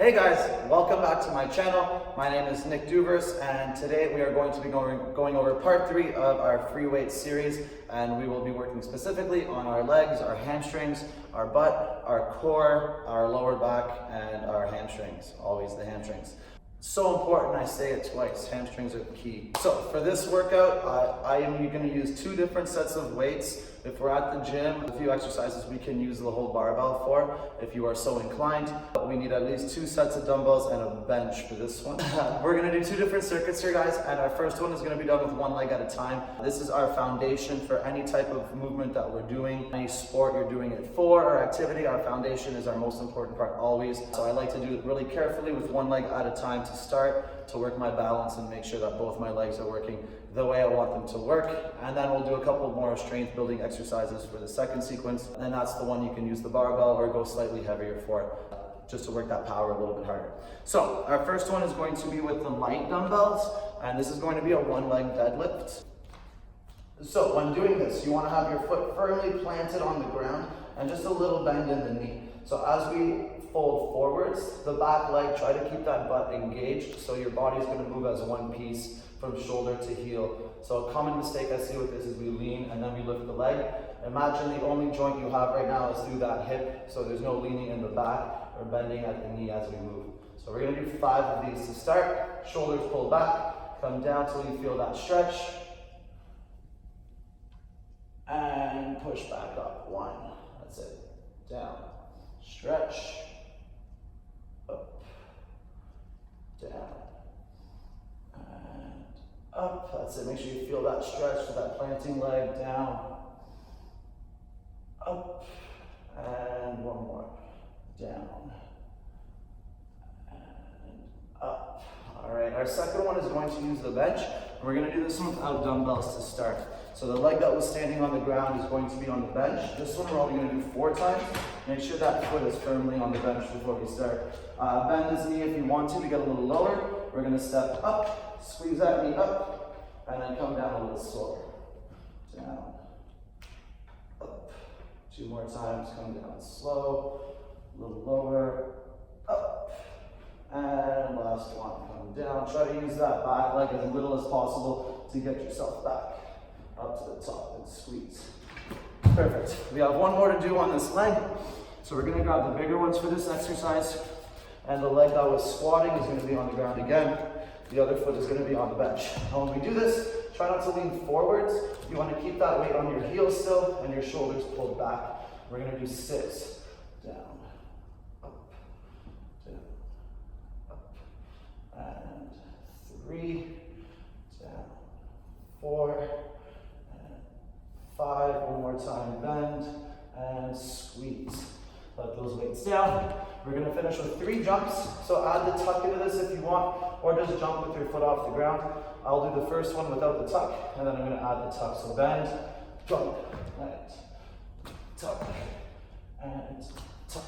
Hey guys, welcome back to my channel. My name is Nick Duvers, and today we are going to be going over part 3 of our free weight series, and we will be working specifically on our legs, our hamstrings, our butt, our core, our lower back, and our hamstrings, always the hamstrings. So important, I say it twice, hamstrings are the key. So for this workout, I am going to use 2 different sets of weights. If we're at the gym, a few exercises we can use the whole barbell for, if you are so inclined. We need at least 2 sets of dumbbells and a bench for this one. We're going to do 2 different circuits here, guys, and our first one is going to be done with 1 leg at a time. This is our foundation for any type of movement that we're doing. Any sport you're doing it for or activity, our foundation is our most important part always. So I like to do it really carefully with 1 leg at a time to start, to work my balance and make sure that both my legs are working the way I want them to work. And then we'll do a couple more strength building exercises for the second sequence. And then that's the one you can use the barbell or go slightly heavier for, just to work that power a little bit harder. So our first one is going to be with the light dumbbells, and this is going to be a 1-leg deadlift. So when doing this, you want to have your foot firmly planted on the ground and just a little bend in the knee. So as we fold forwards, the back leg, try to keep that butt engaged so your body's going to move as one piece from shoulder to heel. So a common mistake I see with this is we lean and then we lift the leg. Imagine the only joint you have right now is through that hip, so there's no leaning in the back or bending at the knee as we move. So we're going to do 5 of these to start. Shoulders pulled back, come down till you feel that stretch, and push back up. 1, that's it. Down, stretch, up, down, and up. That's it. Make sure you feel that stretch to that planting leg. Down, up, and 1 more. Down, and up. All right, our second one is going to use the bench. We're going to do this one without dumbbells to start. So the leg that was standing on the ground is going to be on the bench. This one we're only going to do 4 times. Make sure that foot is firmly on the bench before we start. Bend this knee if you want to get a little lower. We're going to step up, squeeze that knee up, and then come down a little slower. Down, up. 2 more times, come down slow, a little lower, up, and last one, come down. Try to use that back leg as little as possible to get yourself back up to the top and squeeze. Perfect. We have 1 more to do on this leg. So we're going to grab the bigger ones for this exercise. And the leg that was squatting is going to be on the ground again. The other foot is going to be on the bench. And when we do this, try not to lean forwards. You want to keep that weight on your heels still and your shoulders pulled back. We're going to do 6. Down, up, down, up, and 3, down, 4, 5, 1 more time, bend, and squeeze. Let those weights down. We're going to finish with 3 jumps, so add the tuck into this if you want, or just jump with your foot off the ground. I'll do the first one without the tuck, and then I'm going to add the tuck. So bend, jump, and tuck, and tuck.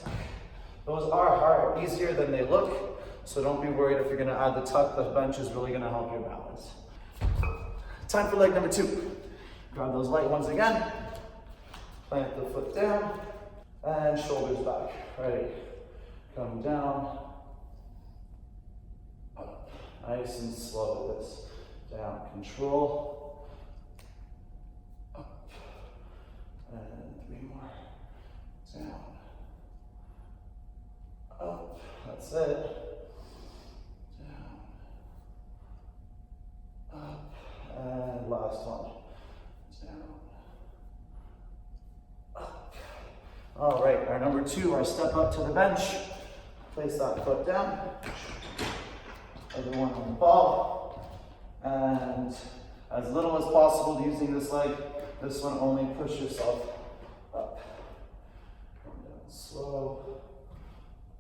Those are hard, easier than they look, so don't be worried if you're going to add the tuck. The bench is really going to help your balance. Time for leg number 2. Grab those light ones again, plant the foot down, and shoulders back. Ready, come down, up. Nice and slow with this. Down, control, up, and 3 more. Down, up, that's it. Down, up, and last one. Down, up. All right, our number 2, our step up to the bench. Place that foot down. Other one on the ball. And as little as possible using this leg. This one only push yourself up. Come down slow.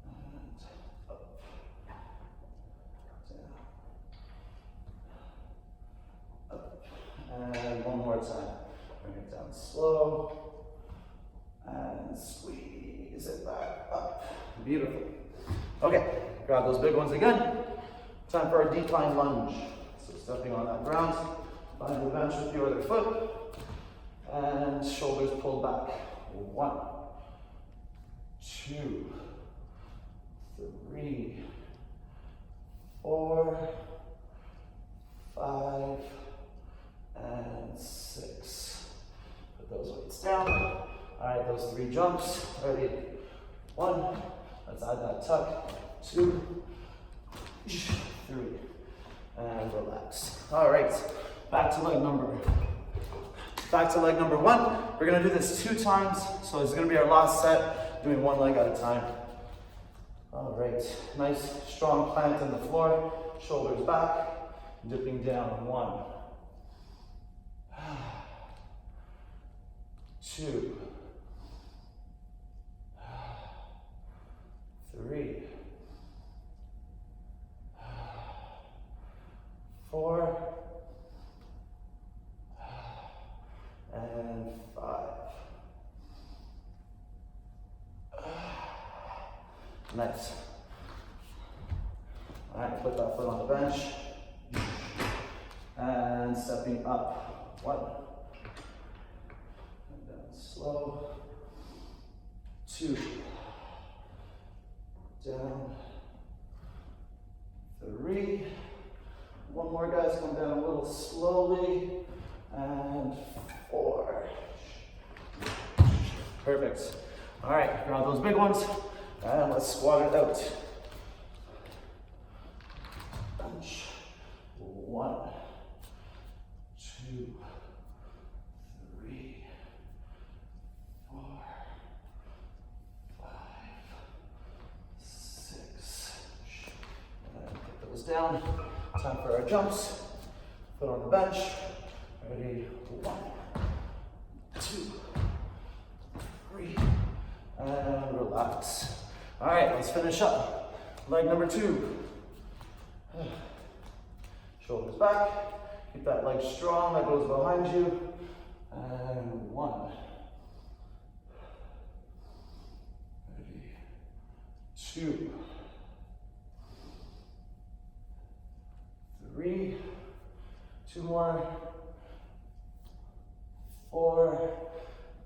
And up. Down. Up. And 1 more time. Bring it down slow. And squeeze it back up. Beautiful. Okay, grab those big ones again. Time for our decline lunge. So stepping on that ground, find the bench with your other foot, and shoulders pulled back. 1, 2, 3, 4, 5, and 6. Put those weights down. All right, those 3 jumps. Ready? 1. Let's add that tuck. 2, 3, and relax. All right, back to leg number 1. We're gonna do this 2 times, so this is gonna be our last set, doing 1 leg at a time. All right, nice strong plant on the floor, shoulders back, dipping down. 1, 2, 3, 4, and 5. Nice. All right, put that foot on the bench. And stepping up. 1. And down slow. 2. Down. 3. One more, guys. Come down a little slowly. And 4. Perfect. All right, grab those big ones. And let's squat it out. Bench. 1, 2, 3, 4, 5, 6. And put those down. Time for our jumps. Foot on the bench. Ready? 1, 2, 3, and relax. All right, let's finish up. Leg number 2. Shoulders back. Keep that leg strong. That goes behind you. And 1. Ready? 2. 3. 2 more. 4.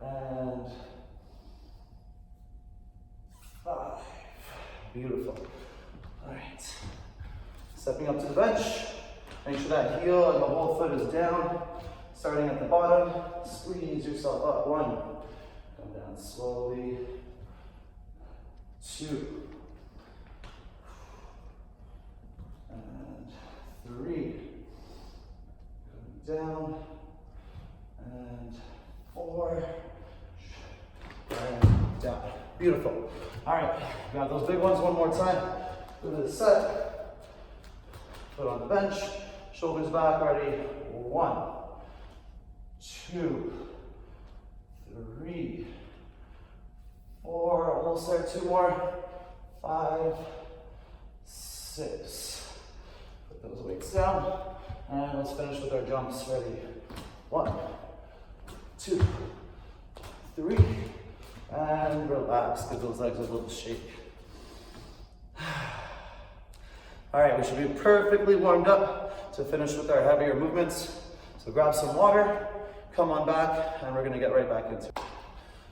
And 5. Beautiful. All right. Stepping up to the bench. Make sure that heel and the whole foot is down. Starting at the bottom. Squeeze yourself up. 1. Come down slowly. 2. And 3. Come down. And 4. And down. Beautiful. All right, grab those big ones one more time. Do this set. Foot on the bench. Shoulders back. Ready? 1, 2, 3, 4. Almost there. 2 more. 5, 6. Put those weights down. And let's finish with our jumps. Ready? 1, 2, 3. And relax, give those legs a little shake. All right, we should be perfectly warmed up to finish with our heavier movements. So grab some water, come on back, and we're gonna get right back into it.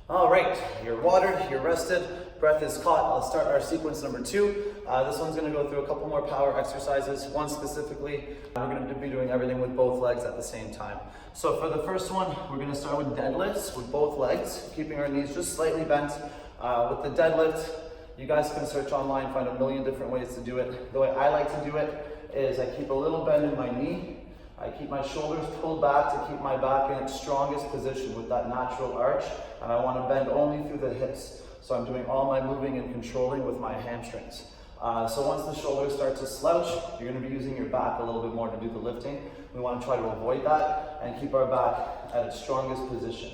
All right, you're watered, you're rested, breath is caught. Let's start our sequence number 2. This one's gonna go through a couple more power exercises. One specifically, we're gonna be doing everything with both legs at the same time. So for the first one, we're gonna start with deadlifts with both legs, keeping our knees just slightly bent. With the deadlift, you guys can search online, find a million different ways to do it. The way I like to do it is I keep a little bend in my knee. I keep my shoulders pulled back to keep my back in its strongest position with that natural arch, and I want to bend only through the hips. So I'm doing all my moving and controlling with my hamstrings. So once the shoulders start to slouch, you're going to be using your back a little bit more to do the lifting. We want to try to avoid that and keep our back at its strongest position.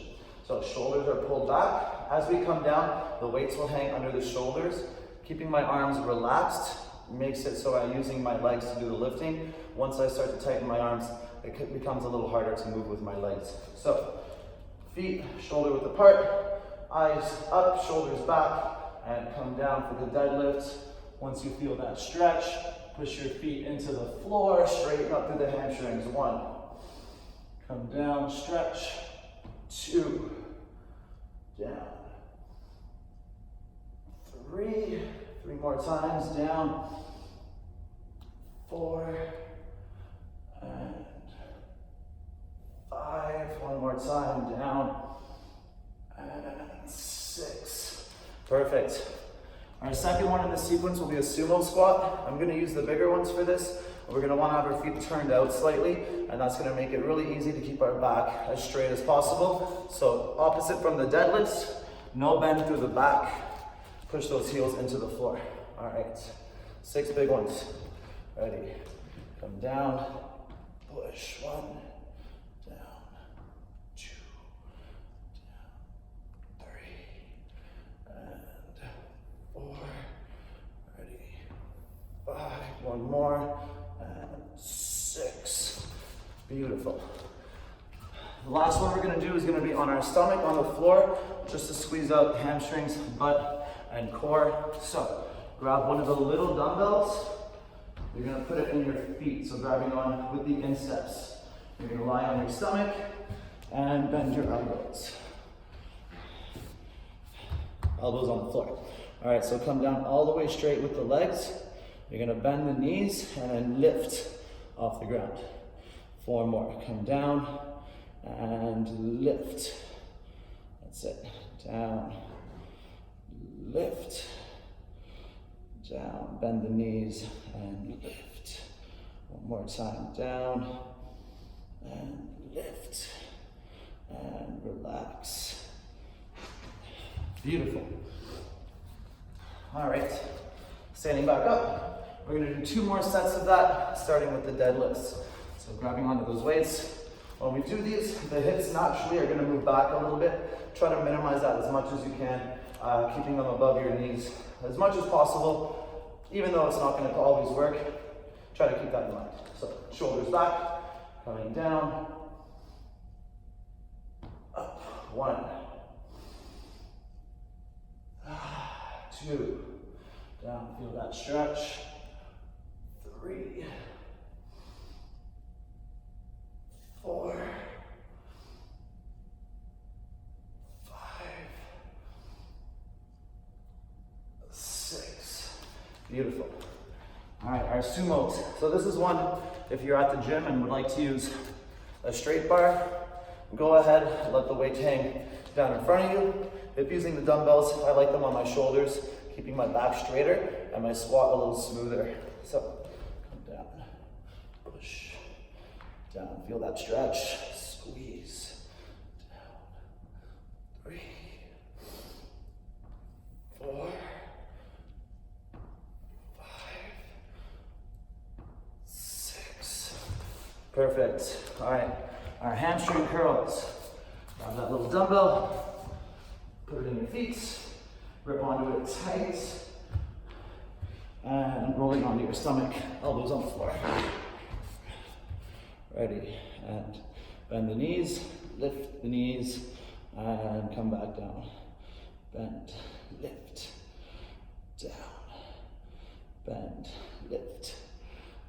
So shoulders are pulled back. As we come down, the weights will hang under the shoulders. Keeping my arms relaxed makes it so I'm using my legs to do the lifting. Once I start to tighten my arms, it becomes a little harder to move with my legs. So feet shoulder width apart, eyes up, shoulders back, and come down for the deadlift. Once you feel that stretch, push your feet into the floor, straighten up through the hamstrings. 1, come down, stretch. 2, down. 3, 3 more times, down. 4 and 5. 1 more time, down. And 6. Perfect. Our second one in the sequence will be a sumo squat. I'm going to use the bigger ones for this. We're going to want to have our feet turned out slightly, and that's going to make it really easy to keep our back as straight as possible. So opposite from the deadlifts, no bend through the back. Push those heels into the floor. All right, 6 big ones. Ready? Come down, push. 1, down, 2, down, 3, and 4. Ready? 5. 1 more, and 6. Beautiful. The last one we're going to do is going to be on our stomach on the floor, just to squeeze out hamstrings, butt, and core. So grab one of the little dumbbells. You're going to put it in your feet, so grabbing on with the insteps. You're going to lie on your stomach and bend your elbows. Elbows on the floor. All right, so come down all the way straight with the legs. You're going to bend the knees and then lift off the ground. 4 more. Come down and lift. That's it. Down, lift, down, bend the knees and lift. 1 more time, down and lift and relax. Beautiful. All right, standing back up. We're gonna do 2 more sets of that, starting with the deadlifts. So grabbing onto those weights. When we do these, the hips naturally are gonna move back a little bit. Try to minimize that as much as you can, keeping them above your knees as much as possible. Even though it's not gonna always work, try to keep that in mind. So shoulders back, coming down, up. 1, 2, down, feel that stretch. 3, 4, 5, 6. Beautiful. All right, our sumos. So this is one, if you're at the gym and would like to use a straight bar, go ahead, let the weight hang down in front of you. If using the dumbbells, I like them on my shoulders, keeping my back straighter and my squat a little smoother. So come down, push, down, feel that stretch, squeeze, down, 3, 4, 5, 6. Perfect. All right, our hamstring curls. Grab that little dumbbell, put it in your feet, grip onto it tight, and rolling onto your stomach, elbows on the floor. Ready, and bend the knees, lift the knees, and come back down. Bend, lift, down, bend, lift,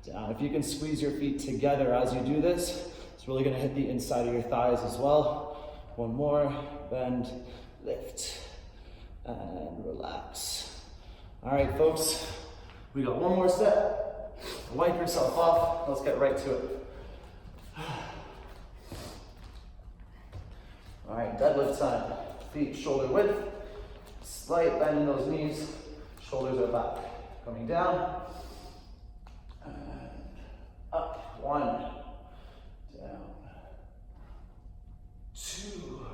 down. If you can squeeze your feet together as you do this, it's really gonna hit the inside of your thighs as well. 1 more, bend, lift, and relax. All right, folks, we got 1 more set. Wipe yourself off, let's get right to it. All right, deadlift time. Feet shoulder width, slight bend in those knees, shoulders are back. Coming down, and up. 1, down, 2,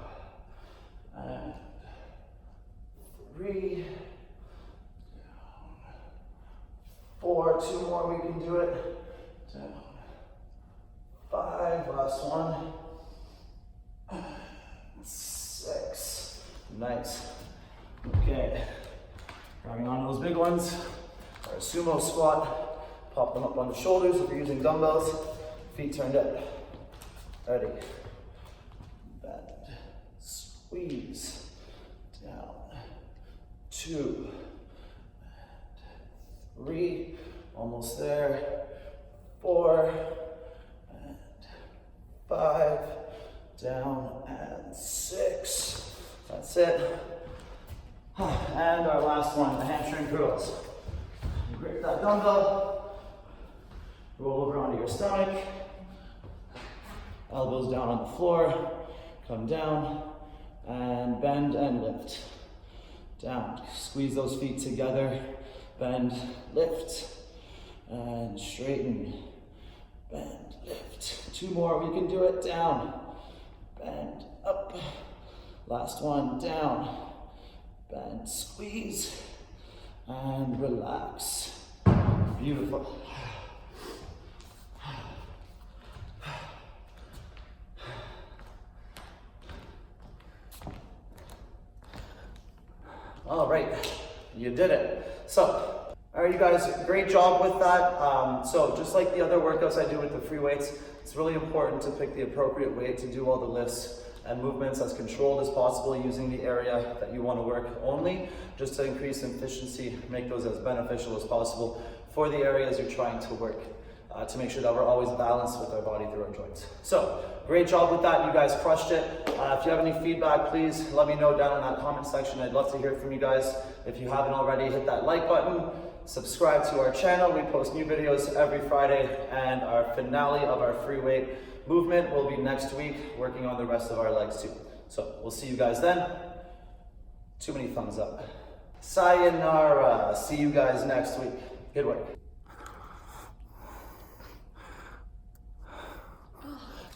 and 3, down, 4, 2 more, we can do it, down, 5, last one, 6, nice. Okay, grabbing on those big ones, our sumo squat, pop them up on the shoulders if you're using dumbbells, feet turned up. Ready, bend, squeeze, down, 2, 3, almost there, 4, and 5, down, and 6. That's it. And our last one, the hamstring curls. Grip that dumbbell. Roll over onto your stomach. Elbows down on the floor. Come down and bend and lift. Down. Squeeze those feet together. Bend, lift, and straighten. Bend, lift. 2 more. We can do it. Down. Bend, up. Last one. Down. Bend, squeeze, and relax. Beautiful. All right, you did it. So, all right, you guys, great job with that. So just like the other workouts I do with the free weights, it's really important to pick the appropriate weight to do all the lifts and movements as controlled as possible using the area that you want to work only, just to increase efficiency, make those as beneficial as possible for the areas you're trying to work, to make sure that we're always balanced with our body through our joints. So, great job with that. You guys crushed it. If you have any feedback, please let me know down in that comment section. I'd love to hear from you guys. If you haven't already, hit that like button. Subscribe to our channel. We post new videos every Friday, and our finale of our free weight movement will be next week, working on the rest of our legs too. So we'll see you guys then. Too many thumbs up. Sayonara. See you guys next week. Good work.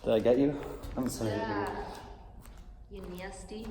Did I get you? I'm sorry. Yeah. You nasty.